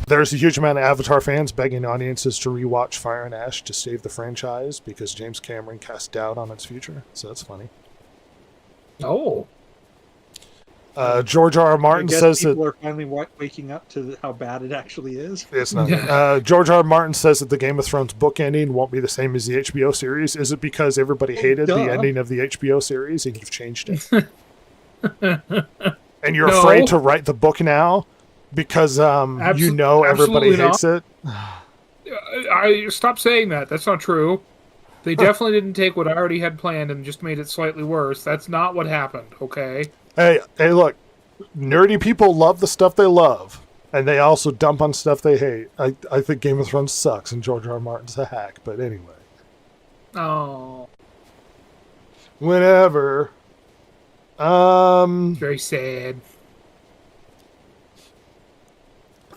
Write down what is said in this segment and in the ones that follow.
There's a huge amount of Avatar fans begging audiences to rewatch Fire and Ash to save the franchise because James Cameron cast doubt on its future. So that's funny. Oh. George R. Martin says that people are finally waking up to how bad it actually is. it's not. George R. Martin says that the Game of Thrones book ending won't be the same as the HBO series. Is it because everybody hated the ending of the HBO series and you've changed it? And you're afraid to write the book now because everybody hates it? I stop saying that. That's not true. They definitely didn't take what I already had planned and just made it slightly worse. That's not what happened, okay? Hey, look. Nerdy people love the stuff they love, and they also dump on stuff they hate. I think Game of Thrones sucks, and George R. R. Martin's a hack, but anyway. Oh. Whenever. Very sad.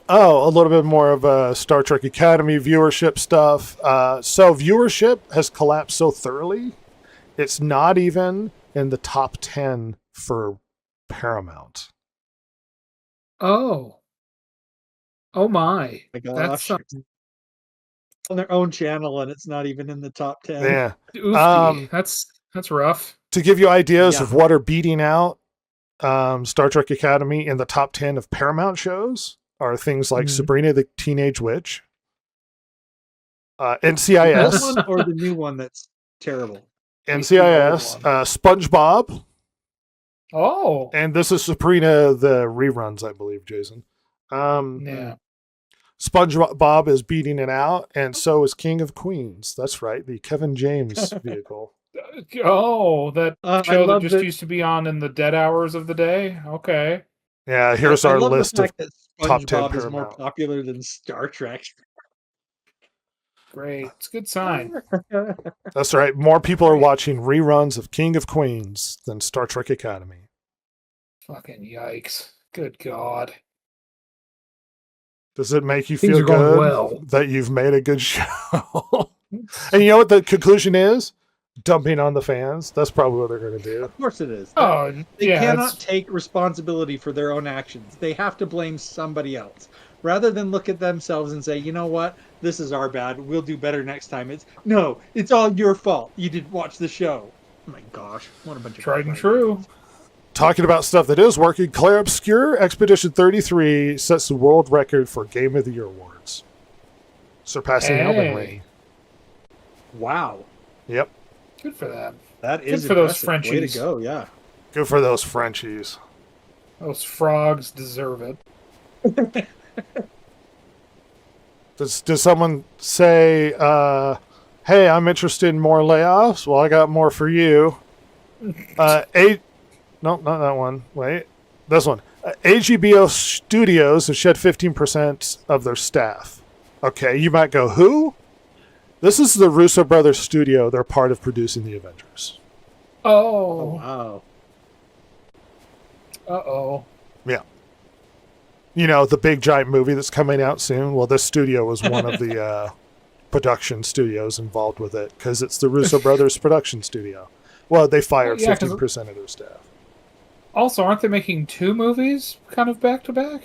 Oh, a little bit more of Star Trek Academy viewership stuff. So viewership has collapsed so thoroughly, it's not even in the top 10 for Paramount. Oh. Oh my. That's on their own channel, and it's not even in the top 10. Yeah. Oofy. That's rough. To give you ideas of what are beating out Star Trek Academy in the top 10 of Paramount shows are things like Sabrina the Teenage Witch, NCIS. This one or the new one that's terrible? NCIS, SpongeBob. Oh. And this is Sabrina the reruns, I believe, Jason. Yeah. SpongeBob is beating it out, and so is King of Queens. That's right, the Kevin James vehicle. Oh, that show that just used to be on in the dead hours of the day? Okay. Yeah, here's our list of top 10 SpongeBob is more Paramount. popular than Star Trek. Great. It's a good sign. That's right. More people are watching reruns of King of Queens than Star Trek Academy. Fucking yikes. Good God. Does it make you Things feel are going good well. that you've made a good show? And you know what the conclusion is? Dumping on the fans. That's probably what they're going to do. Of course it is. Oh, They yeah, cannot take responsibility for their own actions. They have to blame somebody else. Rather than look at themselves and say, you know what? This is our bad. We'll do better next time. It's all your fault. You didn't watch the show. Oh my gosh. What a bunch of tried and true. Talking about stuff that is working, Clair Obscure Expedition 33 sets the world record for Game of the Year awards, surpassing Elden Ring. Wow. Yep. Good for them. That is good for those impressive. Frenchies. Way to go, yeah. Good for those Frenchies. Those frogs deserve it. Does someone say, hey, I'm interested in more layoffs? Well, I got more for you. No, not that one. Wait. This one. AGBO Studios have shed 15% of their staff. Okay, you might go, who? This is the Russo brothers studio. They're part of producing the Avengers. Oh. Wow. Uh-oh. Yeah. You know, the big giant movie that's coming out soon? Well, this studio was one of the production studios involved with it because it's the Russo brothers production studio. Well, they fired 15% of their staff. Also, aren't they making 2 movies kind of back to back?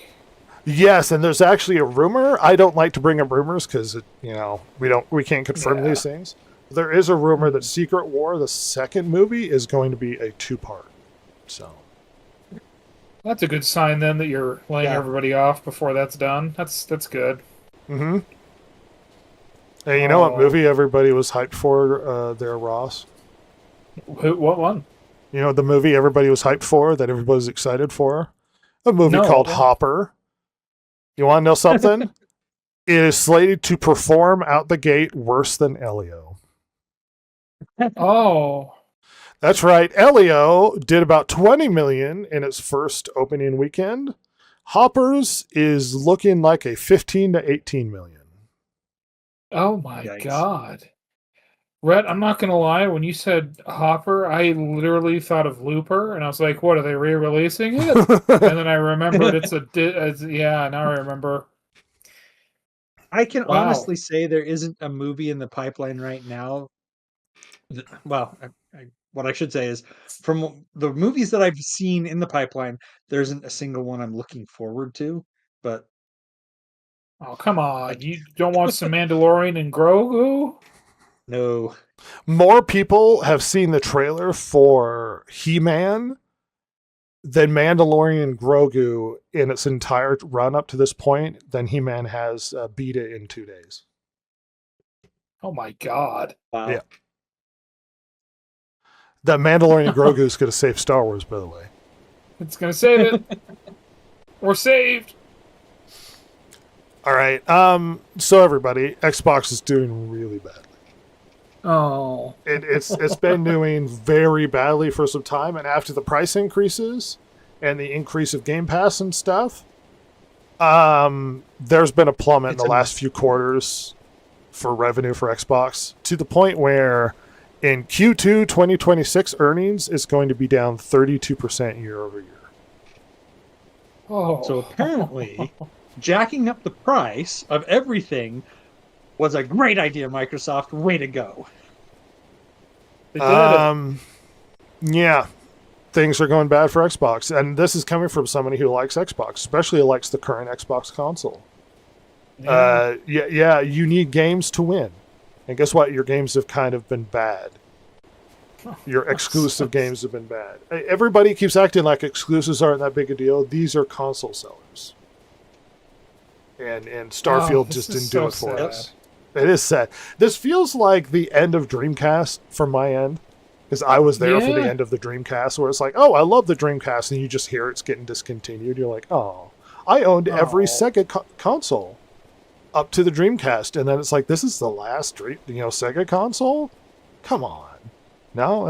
Yes, and there's actually a rumor. I don't like to bring up rumors because we can't confirm these things. There is a rumor that Secret War, the second movie, is going to be a 2-part. So that's a good sign then that you're laying everybody off before that's done. That's good. Mm-hmm. Hey, you know what movie everybody was hyped for there, Ross? What one? You know the movie everybody was hyped for, that everybody was excited for? A movie called Hopper. You want to know something? It is slated to perform out the gate worse than Elio. Oh. That's right. Elio did about 20 million in its first opening weekend. Hoppers is looking like a 15 to 18 million. Oh my God. Rhett, I'm not going to lie. When you said Hopper, I literally thought of Looper, and I was like, what, are they re-releasing it? And then I remembered now I remember. I can honestly say there isn't a movie in the pipeline right now. Well, what I should say is, from the movies that I've seen in the pipeline, there isn't a single one I'm looking forward to. But Oh, come on. You don't want some Mandalorian and Grogu? No. More people have seen the trailer for He-Man than Mandalorian and Grogu in its entire run up to this point than He-Man has beat it in 2 days. Oh my god. Wow. Yeah. That Mandalorian and Grogu is going to save Star Wars, by the way. It's going to save it. We're saved. All right. So everybody, Xbox is doing really badly. Oh. It's been doing very badly for some time, and after the price increases and the increase of Game Pass and stuff, there's been a plummet in the last few quarters for revenue for Xbox to the point where in Q2 2026 earnings is going to be down 32% year over year. Oh. So apparently, jacking up the price of everything was a great idea, Microsoft. Way to go. They did it. Yeah, things are going bad for Xbox, and this is coming from somebody who likes Xbox, especially who likes the current Xbox console. Yeah. You need games to win, and guess what? Your games have kind of been bad. Your exclusive games have been bad. Everybody keeps acting like exclusives aren't that big a deal. These are console sellers, and Starfield just didn't do it for us. It is sad. This feels like the end of Dreamcast from my end. Because I was there for the end of the Dreamcast, where it's like, oh, I love the Dreamcast, and you just hear it's getting discontinued. You're like, oh, I owned every Sega console up to the Dreamcast, and then it's like, this is the last Sega console? Come on. No,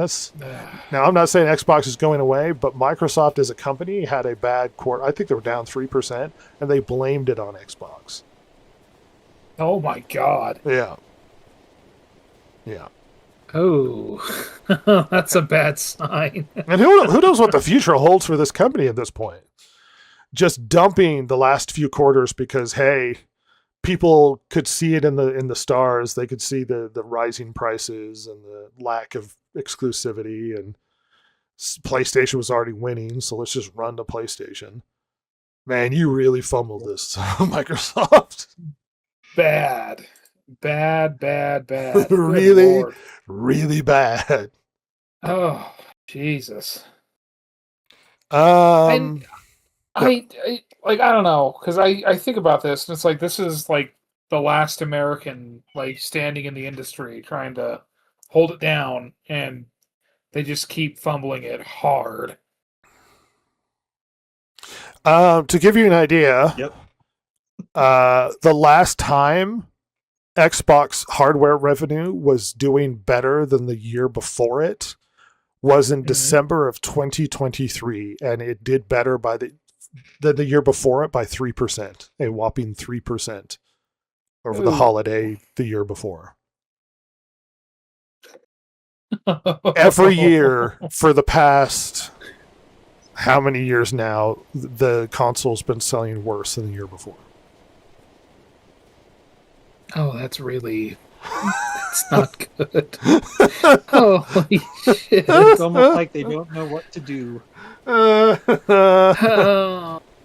now I'm not saying Xbox is going away, but Microsoft as a company had a bad quarter. I think they were down 3%, and they blamed it on Xbox. Oh my god. Yeah. Oh, that's a bad sign. And who knows what the future holds for this company at this point? Just dumping the last few quarters because, hey, people could see it in the stars. They could see the rising prices and the lack of exclusivity, and PlayStation was already winning, so let's just run to PlayStation. Man, you really fumbled this, Microsoft. Bad. Really, really bad. Oh, Jesus. I don't know, because I think about this, and it's like, this is like the last American standing in the industry trying to hold it down, and they just keep fumbling it hard. To give you an idea, Yep. The last time Xbox hardware revenue was doing better than the year before it was in December of 2023, and it did better than the year before it by 3%, a whopping 3% over the holiday the year before. Every year for the past how many years now, the console's been selling worse than the year before. Oh, that's not good. Holy shit. It's almost like they don't know what to do. Oh,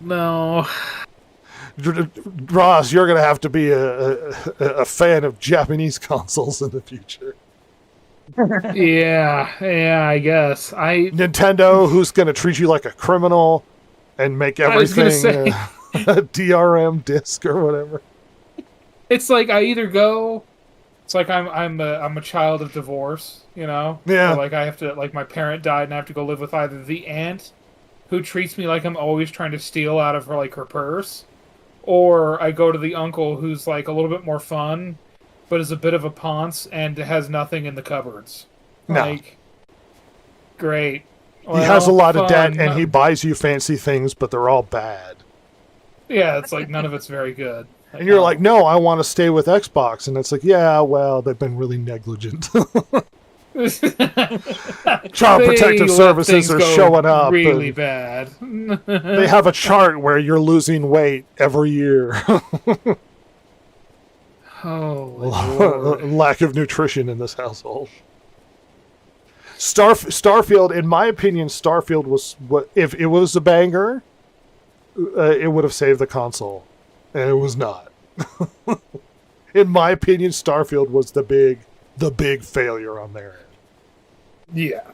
no. Ross, you're going to have to be a fan of Japanese consoles in the future. Yeah, I guess. Nintendo, who's going to treat you like a criminal and make everything a DRM disc or whatever. It's like it's like I'm a child of divorce, Yeah. So I have to, my parent died, and I have to go live with either the aunt, who treats me like I'm always trying to steal out of her her purse, or I go to the uncle who's a little bit more fun, but is a bit of a ponce and has nothing in the cupboards. No. Great. He has a lot of debt, and he buys you fancy things, but they're all bad. Yeah, it's none of it's very good. And you're like, no, I want to stay with Xbox. And it's like, yeah, well, they've been really negligent. Child Protective Services are showing up. Really bad. They have a chart where you're losing weight every year. Oh, lack of nutrition in this household. Starfield, in my opinion, Starfield was if it was a banger, it would have saved the console, and it was not. In my opinion, Starfield was the big failure on their end. Yeah.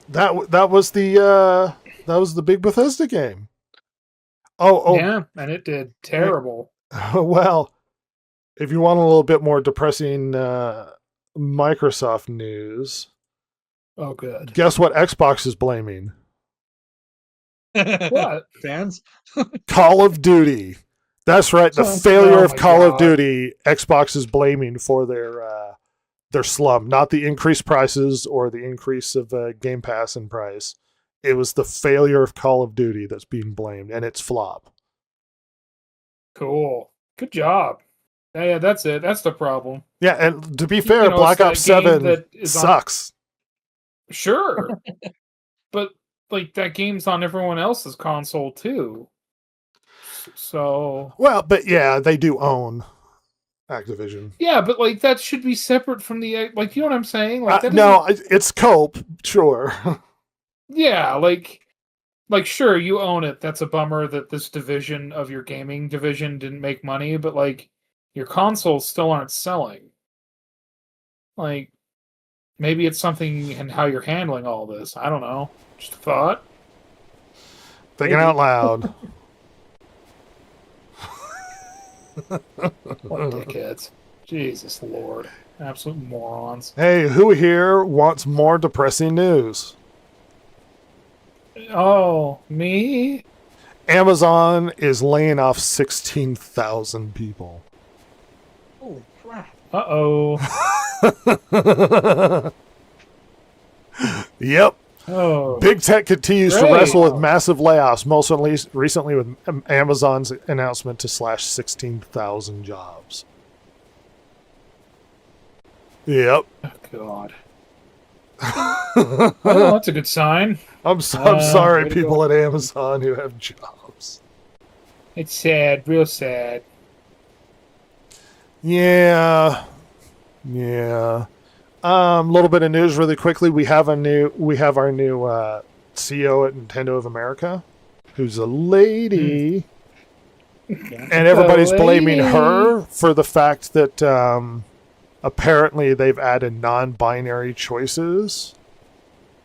That was the big Bethesda game. Oh Yeah, and it did terrible. Well, if you want a little bit more depressing Microsoft news, Oh, good. guess what Xbox is blaming? What? Fans? Call of Duty. That's right. The Oh, failure oh of my Call of God. Duty, Xbox is blaming for their slump, not the increased prices or the increase of Game Pass in price. It was the failure of Call of Duty that's being blamed, and its flop. Cool. Good job. Yeah, that's it. That's the problem. Yeah, and to be fair, You know, Black it's that Ops game 7 that is on- sucks. Sure. But, like, that game's on everyone else's console, too. So... Well, but yeah, they do own Activision. Yeah, but, like, that should be separate from the... Like, you know what I'm saying? Like, that no, it's Cope, sure. Yeah, like, sure, you own it. That's a bummer that this division of your gaming division didn't make money, but, like, your consoles still aren't selling. Like, maybe it's something in how you're handling all this. I don't know. Just a thought. Thinking out loud. What dickheads. Jesus Lord. Absolute morons. Hey, who here wants more depressing news? Oh, me? Amazon is laying off 16,000 people. Holy crap. Uh-oh. Yep. Oh. Big tech continues to Great. wrestle with massive layoffs, most recently with Amazon's announcement to slash 16,000 jobs. Yep. Oh, God. Well, that's a good sign. I'm sorry, way to people at Amazon who have jobs. It's sad. Real sad. Yeah. A little bit of news really quickly. We have our new CEO at Nintendo of America, who's a lady, and everybody's blaming her for the fact that apparently they've added non-binary choices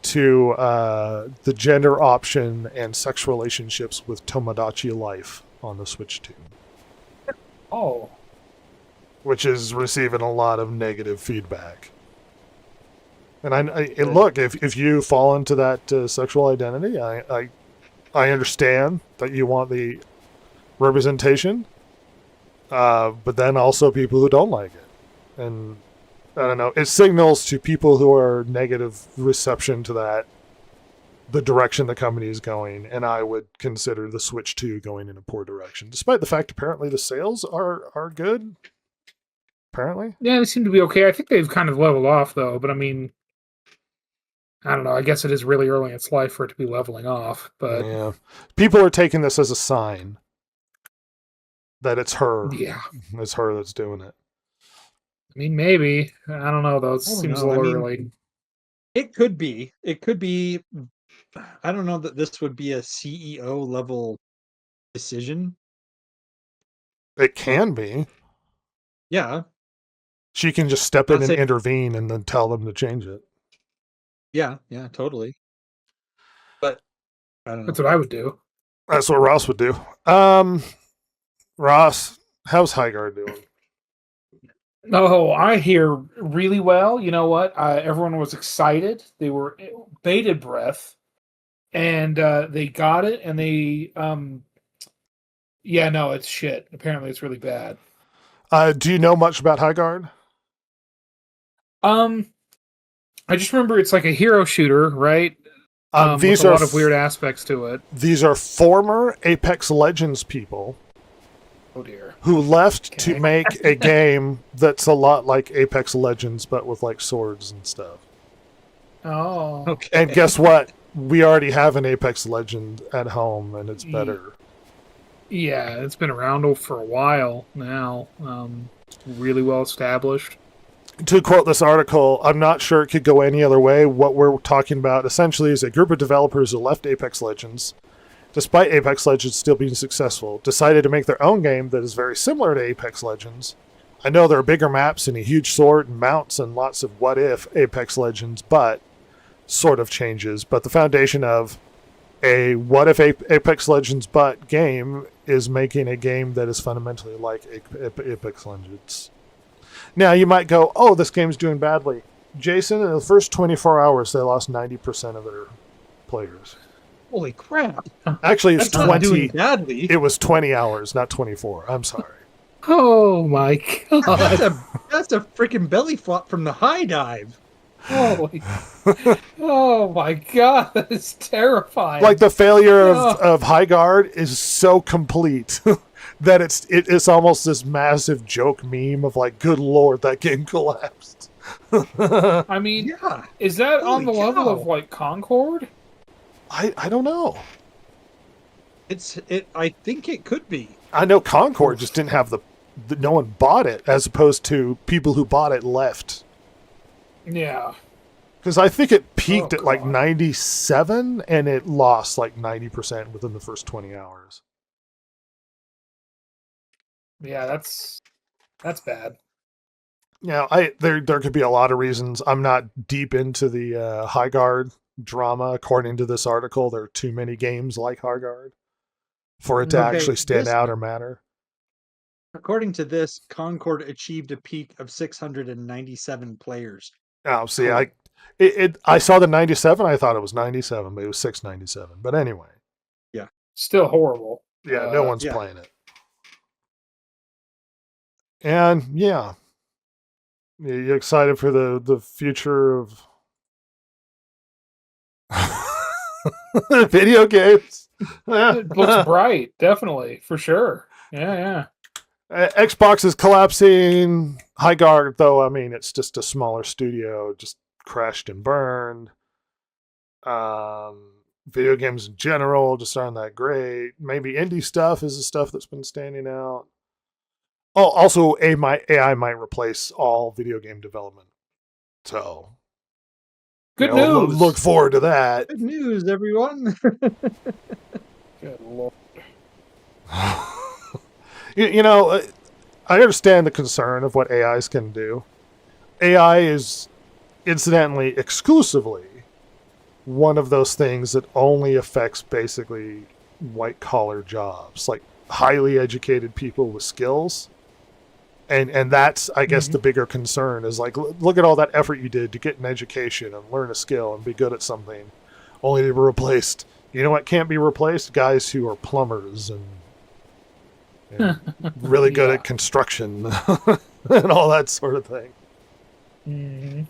to the gender option and sex relationships with Tomodachi Life on the Switch 2. Oh. Which is receiving a lot of negative feedback. And look, if you fall into that sexual identity, I understand that you want the representation, but then also people who don't like it. And I don't know, it signals to people who are negative reception to that the direction the company is going, and I would consider the Switch 2 going in a poor direction, despite the fact apparently the sales are good. Apparently. Yeah, they seem to be okay. I think they've kind of leveled off, though. But I mean, I don't know. I guess it is really early in its life for it to be leveling off. But yeah, people are taking this as a sign that it's her. Yeah, it's her that's doing it. I mean, maybe. I don't know, though. It seems a little early. It could be. It could be. I don't know that this would be a CEO level decision. It can be. Yeah. She can just step in and intervene and then tell them to change it. Yeah, totally. But I don't know. That's what I would do. That's what Ross would do. Ross, how's Highguard doing? Oh, I hear really well. You know what? Everyone was excited. They were bated breath. And they got it, and they... yeah, no, it's shit. Apparently it's really bad. Do you know much about Highguard? I just remember it's like a hero shooter, right? These with are a lot of weird aspects to it. These are former Apex Legends people. Oh dear. Who left to make a game that's a lot like Apex Legends, but with like swords and stuff. Oh. Okay. And guess what? We already have an Apex Legend at home, and it's better. Yeah, it's been around for a while now. Really well established. To quote this article, I'm not sure it could go any other way. What we're talking about essentially is a group of developers who left Apex Legends despite Apex Legends still being successful, decided to make their own game that is very similar to Apex Legends. I know there are bigger maps and a huge sword and mounts and lots of what if Apex Legends, but sort of changes. But the foundation of a what if Apex Legends but game is making a game that is fundamentally like Apex Legends. Now you might go, oh, this game's doing badly. Jason, in the first 24 hours, they lost 90% of their players. Holy crap! Actually, it's That's not doing 20. badly. It was 20 hours, not 24. I'm sorry. Oh my god. That's a freaking belly flop from the high dive. Holy. Oh my god, that is terrifying. Like the failure of Highguard is so complete that it's almost this massive joke meme of like, good lord, that game collapsed. I mean, Yeah. is that on the Holy level cow. of like Concord? I don't know. I think it could be. I know Concord just didn't have the no one bought it, as opposed to people who bought it left. Yeah. Because I think it peaked Oh, at like God. 97 and it lost like 90% within the first 20 hours. Yeah, that's bad. Now, there could be a lot of reasons. I'm not deep into the Highguard drama. According to this article, there are too many games like Highguard for it to Okay, actually stand this- out or matter. According to this, Concord achieved a peak of 697 players. Oh, see, Cool. I saw the 97. I thought it was 97, but it was 697. But anyway, Still horrible. yeah, no one's yeah. playing it. And yeah, you excited for the future of video games? It looks bright, definitely, for sure. Yeah. Xbox is collapsing. Highguard, though, I mean, it's just a smaller studio, just crashed and burned. Video games in general just aren't that great. Maybe indie stuff is the stuff that's been standing out. Oh, also, AI might replace all video game development. So, Good news. news. Look forward to that. Good news, everyone. Good lord. You know, I understand the concern of what AIs can do. AI is, incidentally, exclusively one of those things that only affects basically white-collar jobs, like highly educated people with skills. And that's, I guess, the bigger concern is like, look at all that effort you did to get an education and learn a skill and be good at something, only to be replaced. You know what can't be replaced? Guys who are plumbers and really good Yeah. at construction and all that sort of thing. Mhm.